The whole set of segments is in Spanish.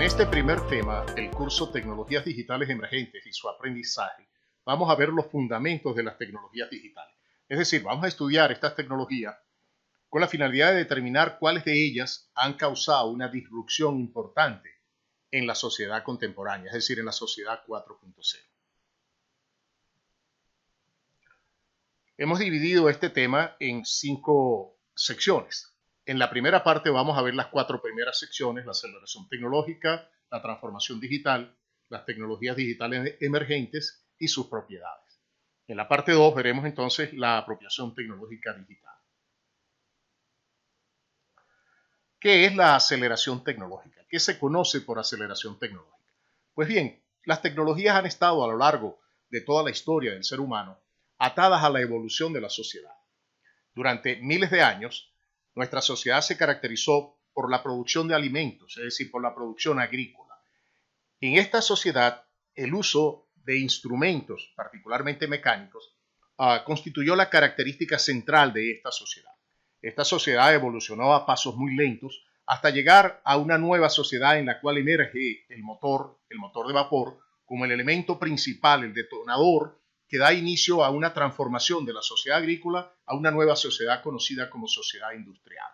En este primer tema del curso Tecnologías Digitales Emergentes y su aprendizaje, vamos a ver los fundamentos de las tecnologías digitales. Es decir, vamos a estudiar estas tecnologías con la finalidad de determinar cuáles de ellas han causado una disrupción importante en la sociedad contemporánea, es decir, en la sociedad 4.0. Hemos dividido este tema en 5 secciones. En la primera parte vamos a ver las 4 primeras secciones: la aceleración tecnológica, la transformación digital, las tecnologías digitales emergentes y sus propiedades. En la parte 2 veremos entonces la apropiación tecnológica digital. ¿Qué es la aceleración tecnológica? ¿Qué se conoce por aceleración tecnológica? Pues bien, las tecnologías han estado a lo largo de toda la historia del ser humano atadas a la evolución de la sociedad. Durante miles de años, nuestra sociedad se caracterizó por la producción de alimentos, es decir, por la producción agrícola. En esta sociedad, el uso de instrumentos, particularmente mecánicos, constituyó la característica central de esta sociedad. Esta sociedad evolucionó a pasos muy lentos hasta llegar a una nueva sociedad en la cual emerge el motor de vapor, como el elemento principal, el detonador, que da inicio a una transformación de la sociedad agrícola a una nueva sociedad conocida como sociedad industrial.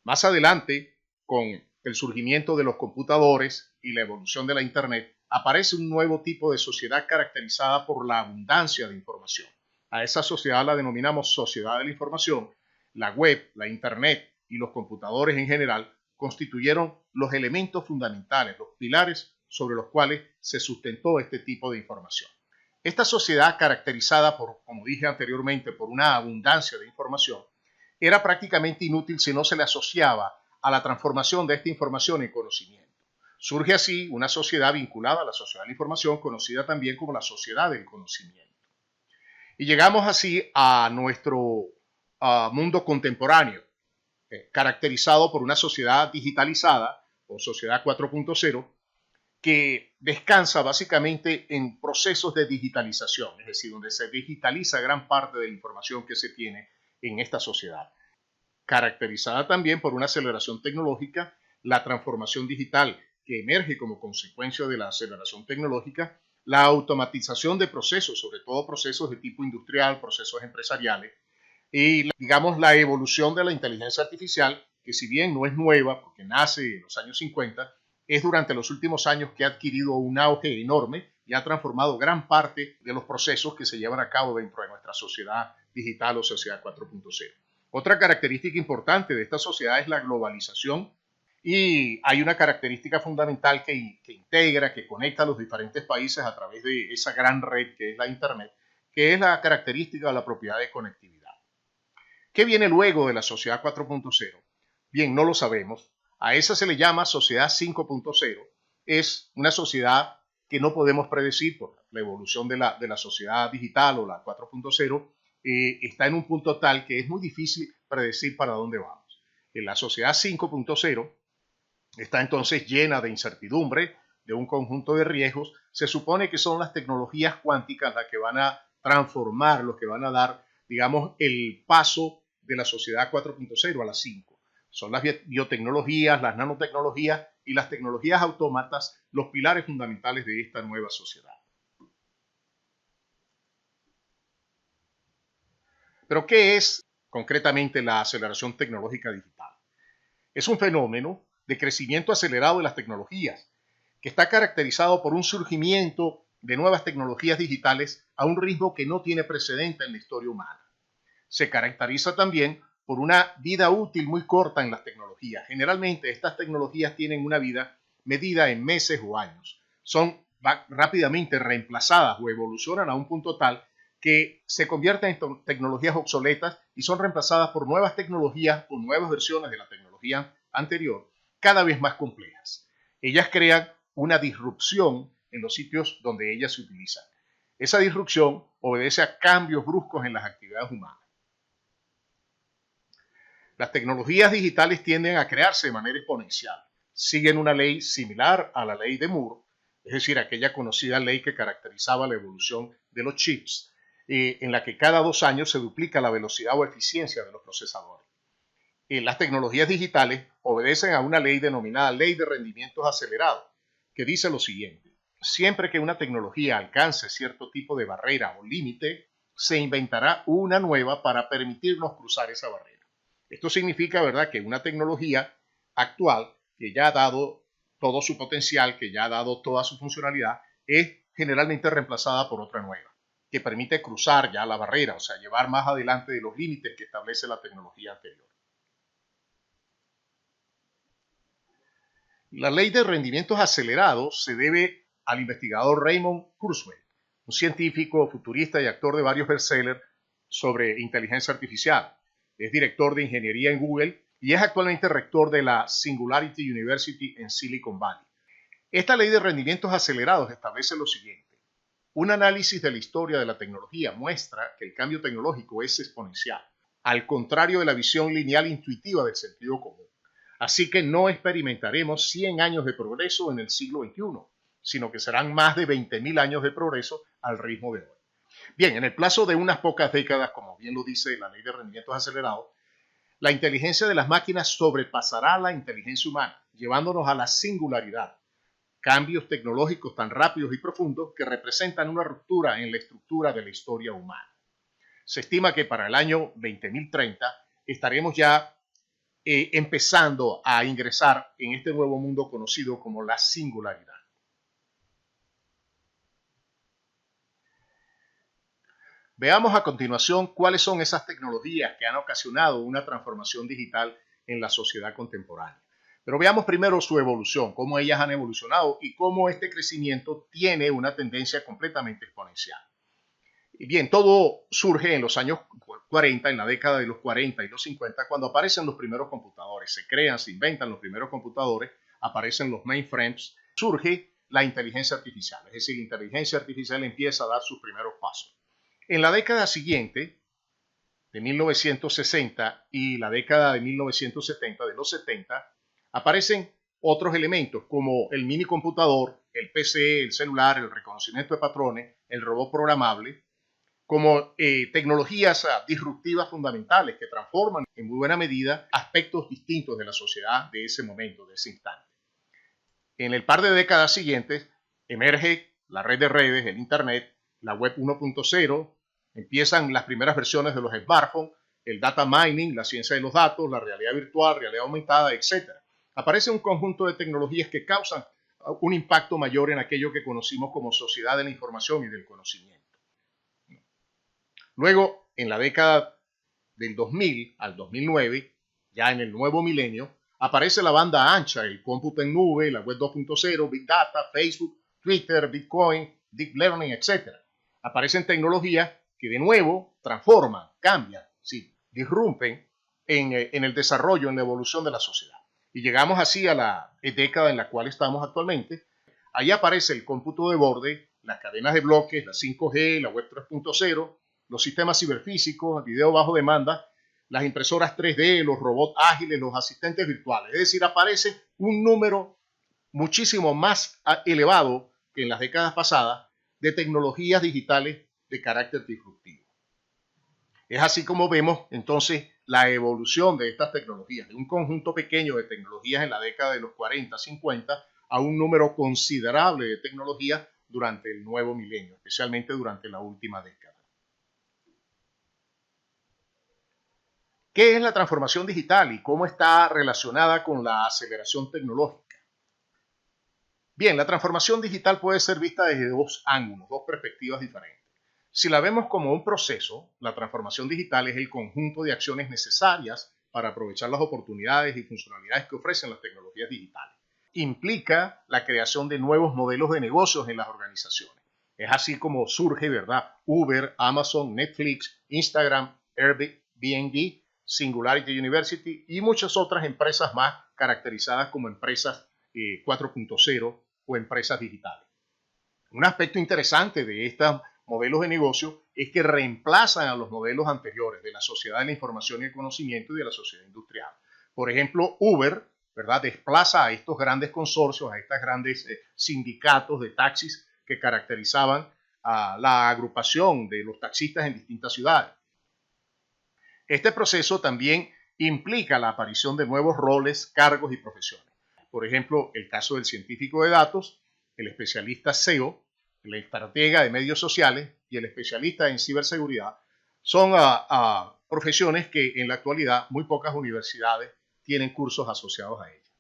Más adelante, con el surgimiento de los computadores y la evolución de la Internet, aparece un nuevo tipo de sociedad caracterizada por la abundancia de información. A esa sociedad la denominamos sociedad de la información. La web, la Internet y los computadores en general constituyeron los elementos fundamentales, los pilares sobre los cuales se sustentó este tipo de información. Esta sociedad, caracterizada por, como dije anteriormente, por una abundancia de información, era prácticamente inútil si no se le asociaba a la transformación de esta información en conocimiento. Surge así una sociedad vinculada a la sociedad de la información, conocida también como la sociedad del conocimiento. Y llegamos así a nuestro mundo contemporáneo, caracterizado por una sociedad digitalizada o sociedad 4.0, que descansa básicamente en procesos de digitalización, es decir, donde se digitaliza gran parte de la información que se tiene en esta sociedad. Caracterizada también por una aceleración tecnológica, la transformación digital que emerge como consecuencia de la aceleración tecnológica, la automatización de procesos, sobre todo procesos de tipo industrial, procesos empresariales, y digamos la evolución de la inteligencia artificial, que si bien no es nueva porque nace en los años 50, es durante los últimos años que ha adquirido un auge enorme y ha transformado gran parte de los procesos que se llevan a cabo dentro de nuestra sociedad digital o sociedad 4.0. Otra característica importante de esta sociedad es la globalización, y hay una característica fundamental que integra, que conecta a los diferentes países a través de esa gran red que es la Internet, que es la característica de la propiedad de conectividad. ¿Qué viene luego de la sociedad 4.0? Bien, no lo sabemos. A esa se le llama sociedad 5.0. Es una sociedad que no podemos predecir por la evolución de la sociedad digital o la 4.0. Está en un punto tal que es muy difícil predecir para dónde vamos. En la sociedad 5.0 está entonces llena de incertidumbre, de un conjunto de riesgos. Se supone que son las tecnologías cuánticas las que van a transformar, los que van a dar, digamos, el paso de la sociedad 4.0 a la 5. Son las biotecnologías, las nanotecnologías y las tecnologías autómatas los pilares fundamentales de esta nueva sociedad. Pero, ¿qué es concretamente la aceleración tecnológica digital? Es un fenómeno de crecimiento acelerado de las tecnologías que está caracterizado por un surgimiento de nuevas tecnologías digitales a un ritmo que no tiene precedente en la historia humana. Se caracteriza también por una vida útil muy corta en las tecnologías. Generalmente estas tecnologías tienen una vida medida en meses o años. Son rápidamente reemplazadas o evolucionan a un punto tal que se convierten en tecnologías obsoletas y son reemplazadas por nuevas tecnologías o nuevas versiones de la tecnología anterior, cada vez más complejas. Ellas crean una disrupción en los sitios donde ellas se utilizan. Esa disrupción obedece a cambios bruscos en las actividades humanas. Las tecnologías digitales tienden a crearse de manera exponencial. Siguen una ley similar a la ley de Moore, es decir, aquella conocida ley que caracterizaba la evolución de los chips, en la que cada 2 años se duplica la velocidad o eficiencia de los procesadores. Las tecnologías digitales obedecen a una ley denominada Ley de Rendimientos Acelerados, que dice lo siguiente: siempre que una tecnología alcance cierto tipo de barrera o límite, se inventará una nueva para permitirnos cruzar esa barrera. Esto significa, ¿verdad?, que una tecnología actual que ya ha dado todo su potencial, que ya ha dado toda su funcionalidad, es generalmente reemplazada por otra nueva, que permite cruzar ya la barrera, o sea, llevar más adelante de los límites que establece la tecnología anterior. La ley de rendimientos acelerados se debe al investigador Raymond Kurzweil, un científico, futurista y actor de varios bestsellers sobre inteligencia artificial. Es director de ingeniería en Google y es actualmente rector de la Singularity University en Silicon Valley. Esta ley de rendimientos acelerados establece lo siguiente: un análisis de la historia de la tecnología muestra que el cambio tecnológico es exponencial, al contrario de la visión lineal intuitiva del sentido común. Así que no experimentaremos 100 años de progreso en el siglo XXI, sino que serán más de 20.000 años de progreso al ritmo de hoy. Bien, en el plazo de unas pocas décadas, como bien lo dice la ley de rendimientos acelerados, la inteligencia de las máquinas sobrepasará la inteligencia humana, llevándonos a la singularidad. Cambios tecnológicos tan rápidos y profundos que representan una ruptura en la estructura de la historia humana. Se estima que para el año 2030 estaremos ya empezando a ingresar en este nuevo mundo conocido como la singularidad. Veamos a continuación cuáles son esas tecnologías que han ocasionado una transformación digital en la sociedad contemporánea. Pero veamos primero su evolución, cómo ellas han evolucionado y cómo este crecimiento tiene una tendencia completamente exponencial. Y bien, todo surge en los años 40, en la década de los 40 y los 50, cuando aparecen los primeros computadores. Se crean, se inventan los primeros computadores, aparecen los mainframes, surge la inteligencia artificial. Es decir, la inteligencia artificial empieza a dar sus primeros pasos. En la década siguiente, de 1960 y la década de 1970, de los 70, aparecen otros elementos como el minicomputador, el PC, el celular, el reconocimiento de patrones, el robot programable, como tecnologías disruptivas fundamentales que transforman en muy buena medida aspectos distintos de la sociedad de ese momento, de ese instante. En el par de décadas siguientes emerge la red de redes, el Internet, la web 1.0, empiezan las primeras versiones de los smartphones, el data mining, la ciencia de los datos, la realidad virtual, realidad aumentada, etc. Aparece un conjunto de tecnologías que causan un impacto mayor en aquello que conocimos como sociedad de la información y del conocimiento. Luego, en la década del 2000 al 2009, ya en el nuevo milenio, aparece la banda ancha, el cómputo en nube, la web 2.0, Big Data, Facebook, Twitter, Bitcoin, Deep Learning, etc. Aparecen tecnologías que de nuevo transforman, cambian, sí, disrumpen en el desarrollo, en la evolución de la sociedad. Y llegamos así a la década en la cual estamos actualmente. Ahí aparece el cómputo de borde, las cadenas de bloques, la 5G, la web 3.0, los sistemas ciberfísicos, el video bajo demanda, las impresoras 3D, los robots ágiles, los asistentes virtuales. Es decir, aparece un número muchísimo más elevado que en las décadas pasadas de tecnologías digitales de carácter disruptivo. Es así como vemos entonces la evolución de estas tecnologías, de un conjunto pequeño de tecnologías en la década de los 40, 50, a un número considerable de tecnologías durante el nuevo milenio, especialmente durante la última década. ¿Qué es la transformación digital y cómo está relacionada con la aceleración tecnológica? Bien, la transformación digital puede ser vista desde dos ángulos, dos perspectivas diferentes. Si la vemos como un proceso, la transformación digital es el conjunto de acciones necesarias para aprovechar las oportunidades y funcionalidades que ofrecen las tecnologías digitales. Implica la creación de nuevos modelos de negocios en las organizaciones. Es así como surge, ¿verdad?, Uber, Amazon, Netflix, Instagram, Airbnb, Singularity University y muchas otras empresas más caracterizadas como empresas 4.0 o empresas digitales. Un aspecto interesante de estos modelos de negocio es que reemplazan a los modelos anteriores de la sociedad de la información y el conocimiento y de la sociedad industrial. Por ejemplo, Uber, ¿verdad?, desplaza a estos grandes consorcios, a estos grandes sindicatos de taxis que caracterizaban a la agrupación de los taxistas en distintas ciudades. Este proceso también implica la aparición de nuevos roles, cargos y profesiones. Por ejemplo, el caso del científico de datos, el especialista SEO, el estratega de medios sociales y el especialista en ciberseguridad son profesiones que en la actualidad muy pocas universidades tienen cursos asociados a ellas.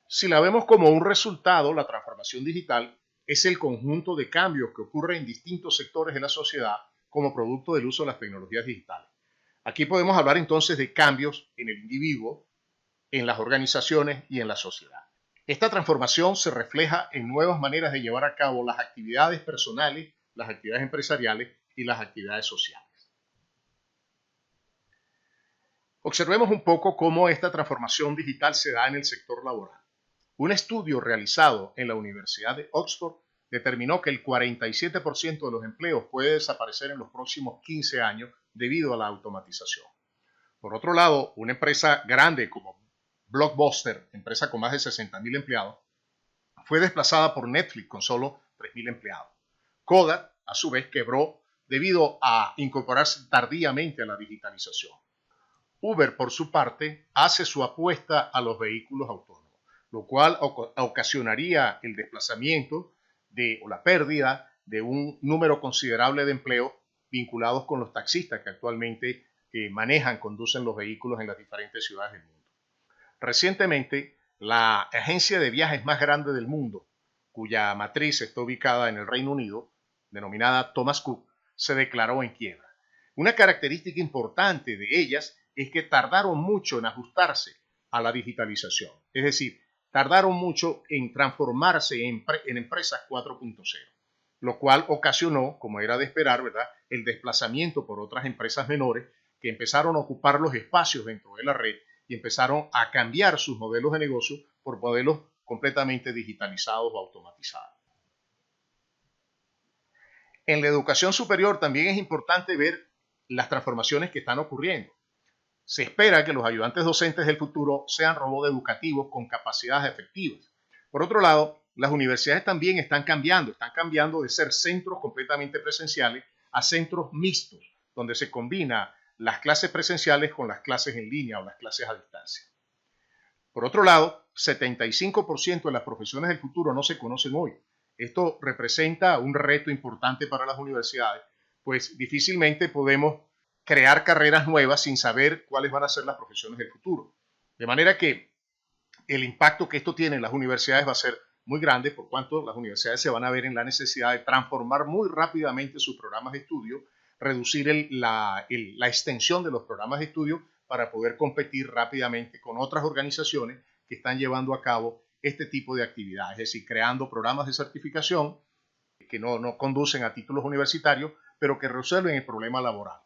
Si la vemos como un resultado, la transformación digital es el conjunto de cambios que ocurren en distintos sectores de la sociedad como producto del uso de las tecnologías digitales. Aquí podemos hablar entonces de cambios en el individuo, en las organizaciones y en la sociedad. Esta transformación se refleja en nuevas maneras de llevar a cabo las actividades personales, las actividades empresariales y las actividades sociales. Observemos un poco cómo esta transformación digital se da en el sector laboral. Un estudio realizado en la Universidad de Oxford determinó que el 47% de los empleos puede desaparecer en los próximos 15 años debido a la automatización. Por otro lado, una empresa grande como Blockbuster, empresa con más de 60.000 empleados, fue desplazada por Netflix con solo 3.000 empleados. Kodak, a su vez, quebró debido a incorporarse tardíamente a la digitalización. Uber, por su parte, hace su apuesta a los vehículos autónomos, lo cual ocasionaría el desplazamiento o la pérdida de un número considerable de empleos vinculados con los taxistas que actualmente conducen los vehículos en las diferentes ciudades del mundo. Recientemente, la agencia de viajes más grande del mundo, cuya matriz está ubicada en el Reino Unido, denominada Thomas Cook, se declaró en quiebra. Una característica importante de ellas es que tardaron mucho en ajustarse a la digitalización, es decir, tardaron mucho en transformarse en empresas 4.0, lo cual ocasionó, como era de esperar, ¿verdad?, el desplazamiento por otras empresas menores que empezaron a ocupar los espacios dentro de la red y empezaron a cambiar sus modelos de negocio por modelos completamente digitalizados o automatizados. En la educación superior también es importante ver las transformaciones que están ocurriendo. Se espera que los ayudantes docentes del futuro sean robots educativos con capacidades efectivas. Por otro lado, las universidades también están cambiando de ser centros completamente presenciales a centros mixtos, donde se combina las clases presenciales con las clases en línea o las clases a distancia. Por otro lado, 75% de las profesiones del futuro no se conocen hoy. Esto representa un reto importante para las universidades, pues difícilmente podemos crear carreras nuevas sin saber cuáles van a ser las profesiones del futuro. De manera que el impacto que esto tiene en las universidades va a ser muy grande, por cuanto las universidades se van a ver en la necesidad de transformar muy rápidamente sus programas de estudio, reducir la extensión de los programas de estudio para poder competir rápidamente con otras organizaciones que están llevando a cabo este tipo de actividades, es decir, creando programas de certificación que no conducen a títulos universitarios, pero que resuelven el problema laboral.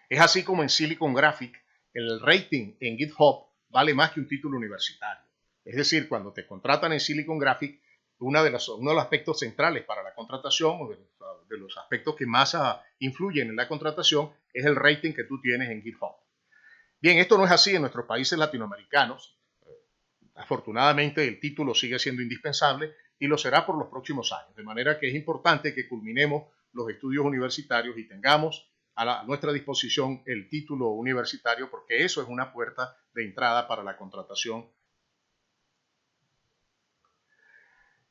Es así como en Silicon Graphics el rating en GitHub vale más que un título universitario. Es decir, cuando te contratan en Silicon Graphics, uno de los aspectos centrales para la contratación, o de los aspectos que más influyen en la contratación, es el rating que tú tienes en GitHub. Bien, esto no es así en nuestros países latinoamericanos. Afortunadamente, el título sigue siendo indispensable y lo será por los próximos años. De manera que es importante que culminemos los estudios universitarios y tengamos a nuestra disposición el título universitario, porque eso es una puerta de entrada para la contratación.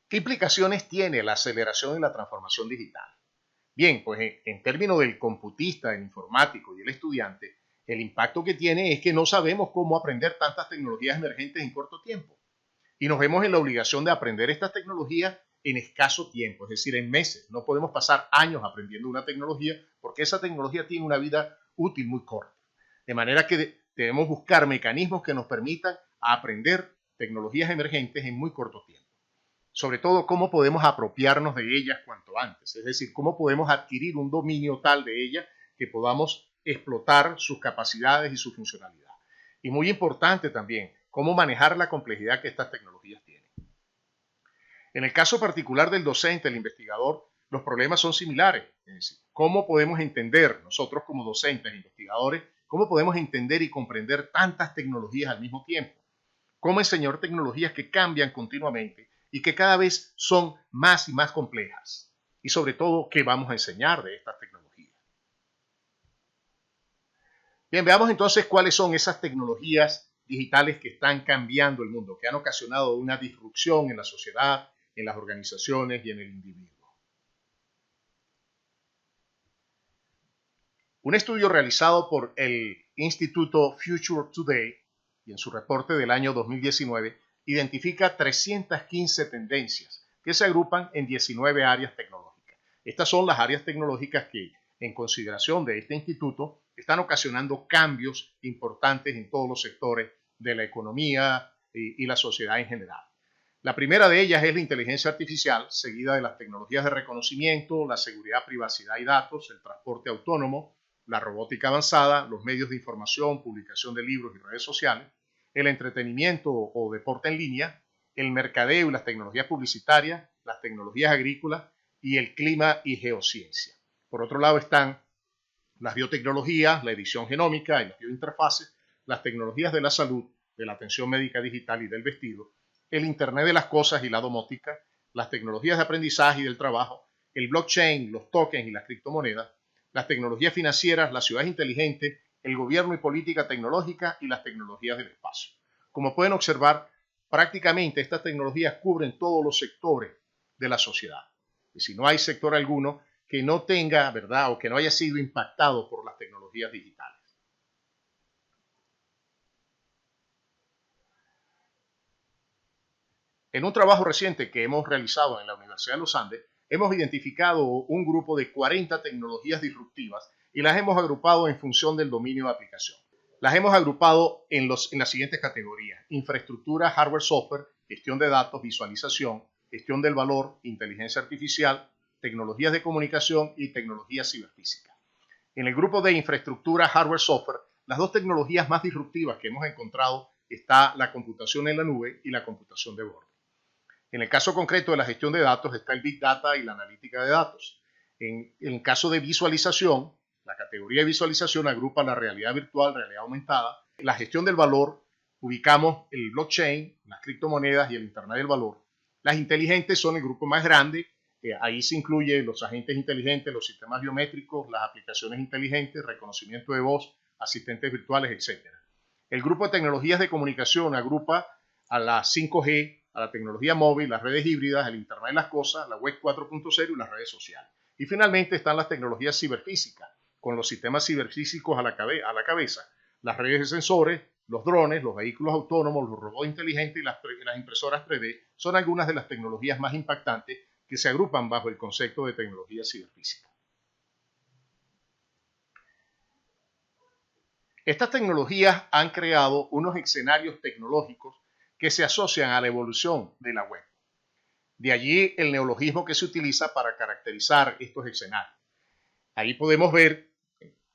¿Qué implicaciones tiene la aceleración y la transformación digital? Bien, pues en términos del computista, el informático y el estudiante, el impacto que tiene es que no sabemos cómo aprender tantas tecnologías emergentes en corto tiempo. Y nos vemos en la obligación de aprender estas tecnologías en escaso tiempo, es decir, en meses. No podemos pasar años aprendiendo una tecnología porque esa tecnología tiene una vida útil muy corta. De manera que debemos buscar mecanismos que nos permitan aprender tecnologías emergentes en muy corto tiempo. Sobre todo, cómo podemos apropiarnos de ellas cuanto antes. Es decir, cómo podemos adquirir un dominio tal de ellas que podamos explotar sus capacidades y su funcionalidad. Y muy importante también, cómo manejar la complejidad que estas tecnologías tienen. En el caso particular del docente, el investigador, los problemas son similares. Es decir, cómo podemos entender nosotros como docentes e investigadores, cómo podemos entender y comprender tantas tecnologías al mismo tiempo. Cómo enseñar tecnologías que cambian continuamente y que cada vez son más y más complejas. Y sobre todo, ¿qué vamos a enseñar de estas tecnologías? Bien, veamos entonces cuáles son esas tecnologías digitales que están cambiando el mundo, que han ocasionado una disrupción en la sociedad, en las organizaciones y en el individuo. Un estudio realizado por el Instituto Future Today y en su reporte del año 2019 identifica 315 tendencias que se agrupan en 19 áreas tecnológicas. Estas son las áreas tecnológicas que, en consideración de este instituto, están ocasionando cambios importantes en todos los sectores de la economía y la sociedad en general. La primera de ellas es la inteligencia artificial, seguida de las tecnologías de reconocimiento, la seguridad, privacidad y datos, el transporte autónomo, la robótica avanzada, los medios de información, publicación de libros y redes sociales, el entretenimiento o deporte en línea, el mercadeo y las tecnologías publicitarias, las tecnologías agrícolas y el clima y geociencia. Por otro lado están las biotecnologías, la edición genómica y las biointerfaces, las tecnologías de la salud, de la atención médica digital y del vestido, el Internet de las cosas y la domótica, las tecnologías de aprendizaje y del trabajo, el blockchain, los tokens y las criptomonedas, las tecnologías financieras, las ciudades inteligentes, el gobierno y política tecnológica y las tecnologías del espacio. Como pueden observar, prácticamente estas tecnologías cubren todos los sectores de la sociedad. Y si no hay sector alguno que no tenga, ¿verdad?, o que no haya sido impactado por las tecnologías digitales. En un trabajo reciente que hemos realizado en la Universidad de los Andes, hemos identificado un grupo de 40 tecnologías disruptivas y las hemos agrupado en función del dominio de aplicación. Las hemos agrupado en las siguientes categorías: infraestructura, hardware, software, gestión de datos, visualización, gestión del valor, inteligencia artificial, tecnologías de comunicación y tecnología ciberfísica. En el grupo de infraestructura, hardware, software, las dos tecnologías más disruptivas que hemos encontrado está la computación en la nube y la computación de borde. En el caso concreto de la gestión de datos está el Big Data y la analítica de datos. En el caso de visualización, la categoría de visualización agrupa la realidad virtual, realidad aumentada. La gestión del valor, ubicamos el blockchain, las criptomonedas y el Internet del valor. Las inteligentes son el grupo más grande. Ahí se incluyen los agentes inteligentes, los sistemas biométricos, las aplicaciones inteligentes, reconocimiento de voz, asistentes virtuales, etc. El grupo de tecnologías de comunicación agrupa a la 5G, a la tecnología móvil, las redes híbridas, el Internet de las cosas, la web 4.0 y las redes sociales. Y finalmente están las tecnologías ciberfísicas, con los sistemas ciberfísicos a la cabeza, las redes de sensores, los drones, los vehículos autónomos, los robots inteligentes y las impresoras 3D son algunas de las tecnologías más impactantes que se agrupan bajo el concepto de tecnología ciberfísica. Estas tecnologías han creado unos escenarios tecnológicos que se asocian a la evolución de la web. De allí el neologismo que se utiliza para caracterizar estos escenarios. Ahí podemos ver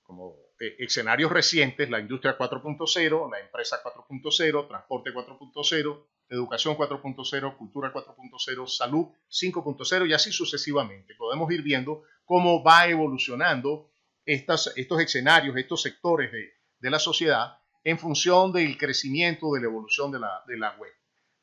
como escenarios recientes: la industria 4.0, la empresa 4.0, transporte 4.0, educación 4.0, cultura 4.0, salud 5.0 y así sucesivamente. Podemos ir viendo cómo va evolucionando estos escenarios, estos sectores de la sociedad en función del crecimiento, de la evolución de la web.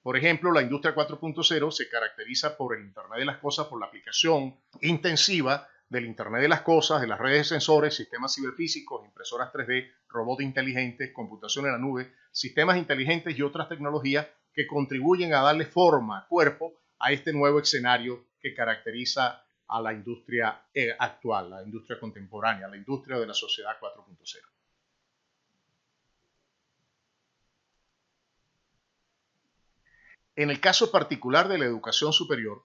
Por ejemplo, la industria 4.0 se caracteriza por el Internet de las cosas, por la aplicación intensiva del Internet de las cosas, de las redes de sensores, sistemas ciberfísicos, impresoras 3D, robots inteligentes, computación en la nube, sistemas inteligentes y otras tecnologías que contribuyen a darle forma, cuerpo a este nuevo escenario que caracteriza a la industria actual, la industria contemporánea, la industria de la sociedad 4.0. En el caso particular de la educación superior,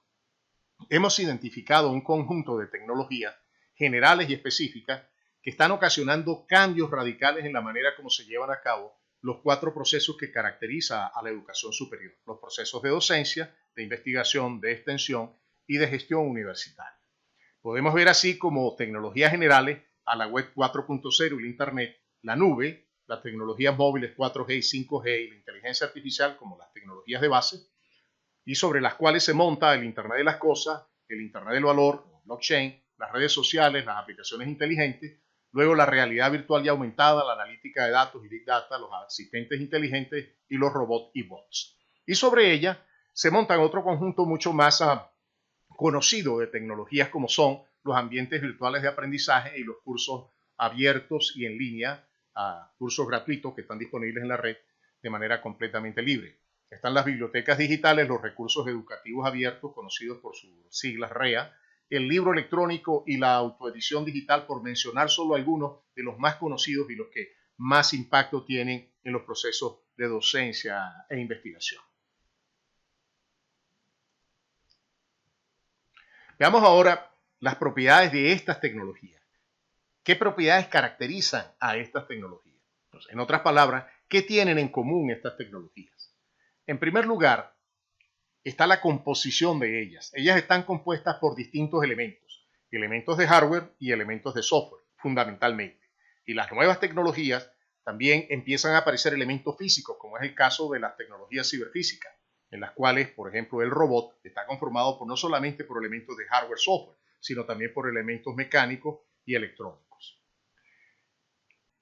hemos identificado un conjunto de tecnologías generales y específicas que están ocasionando cambios radicales en la manera como se llevan a cabo los 4 procesos que caracterizan a la educación superior: los procesos de docencia, de investigación, de extensión y de gestión universitaria. Podemos ver así como tecnologías generales a la web 4.0 y el Internet, la nube, las tecnologías móviles 4G y 5G y la inteligencia artificial como las tecnologías de base, y sobre las cuales se monta el Internet de las cosas, el Internet del valor, blockchain, las redes sociales, las aplicaciones inteligentes, luego la realidad virtual y aumentada, la analítica de datos y Big Data, los asistentes inteligentes y los robots y bots. Y sobre ella se montan otro conjunto mucho más conocido de tecnologías como son los ambientes virtuales de aprendizaje y los cursos abiertos y en línea a cursos gratuitos que están disponibles en la red de manera completamente libre. Están las bibliotecas digitales, los recursos educativos abiertos, conocidos por sus siglas REA, el libro electrónico y la autoedición digital, por mencionar solo algunos de los más conocidos y los que más impacto tienen en los procesos de docencia e investigación. Veamos ahora las propiedades de estas tecnologías. ¿Qué propiedades caracterizan a estas tecnologías? Entonces, en otras palabras, ¿qué tienen en común estas tecnologías? En primer lugar, está la composición de ellas. Ellas están compuestas por distintos elementos de hardware y elementos de software, fundamentalmente. Y las nuevas tecnologías también empiezan a aparecer elementos físicos, como es el caso de las tecnologías ciberfísicas, en las cuales, por ejemplo, el robot está conformado no solamente por elementos de hardware-software, sino también por elementos mecánicos y electrónicos.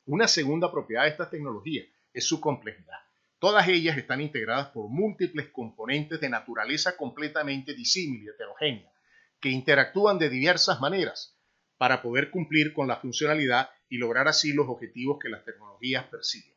Una segunda propiedad de estas tecnologías es su complejidad. Todas ellas están integradas por múltiples componentes de naturaleza completamente disímil y heterogénea, que interactúan de diversas maneras para poder cumplir con la funcionalidad y lograr así los objetivos que las tecnologías persiguen.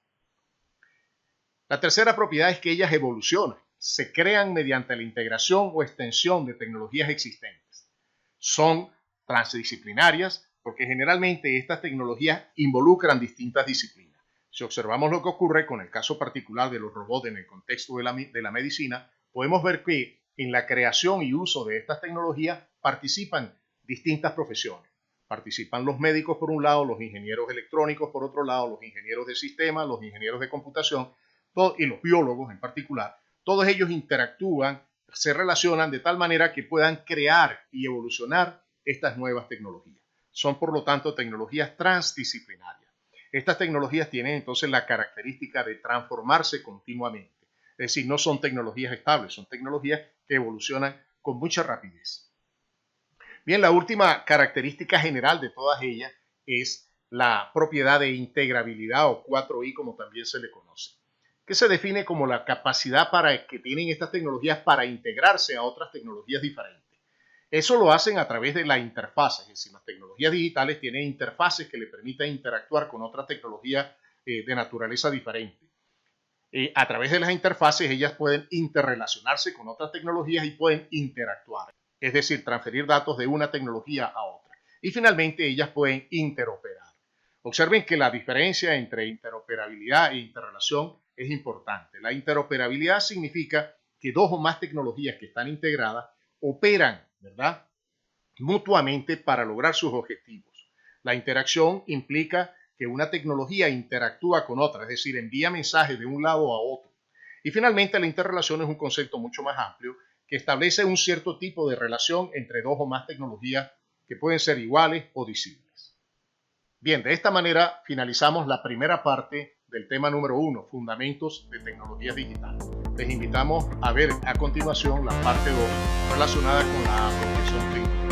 La tercera propiedad es que ellas evolucionan, se crean mediante la integración o extensión de tecnologías existentes. Son transdisciplinarias porque generalmente estas tecnologías involucran distintas disciplinas. Si observamos lo que ocurre con el caso particular de los robots en el contexto de la medicina, podemos ver que en la creación y uso de estas tecnologías participan distintas profesiones. Participan los médicos por un lado, los ingenieros electrónicos por otro lado, los ingenieros de sistemas, los ingenieros de computación y los biólogos en particular. Todos ellos interactúan, se relacionan de tal manera que puedan crear y evolucionar estas nuevas tecnologías. Son, por lo tanto, tecnologías transdisciplinarias. Estas tecnologías tienen entonces la característica de transformarse continuamente. Es decir, no son tecnologías estables, son tecnologías que evolucionan con mucha rapidez. Bien, la última característica general de todas ellas es la propiedad de integrabilidad o 4i, como también se le conoce, que se define como la capacidad que tienen estas tecnologías para integrarse a otras tecnologías diferentes. Eso lo hacen a través de la interfaz, es decir, las tecnologías digitales tienen interfaces que le permiten interactuar con otras tecnologías de naturaleza diferente. A través de las interfaces ellas pueden interrelacionarse con otras tecnologías y pueden interactuar, es decir, transferir datos de una tecnología a otra. Y finalmente ellas pueden interoperar. Observen que la diferencia entre interoperabilidad e interrelación es importante. La interoperabilidad significa que dos o más tecnologías que están integradas operan, ¿verdad?, mutuamente para lograr sus objetivos. La interacción implica que una tecnología interactúa con otra, es decir, envía mensajes de un lado a otro. Y finalmente la interrelación es un concepto mucho más amplio que establece un cierto tipo de relación entre dos o más tecnologías que pueden ser iguales o disímiles. Bien, de esta manera finalizamos la primera parte del tema número 1, fundamentos de tecnologías digitales. Les invitamos a ver a continuación la parte 2 relacionada con la apropiación tecnológica.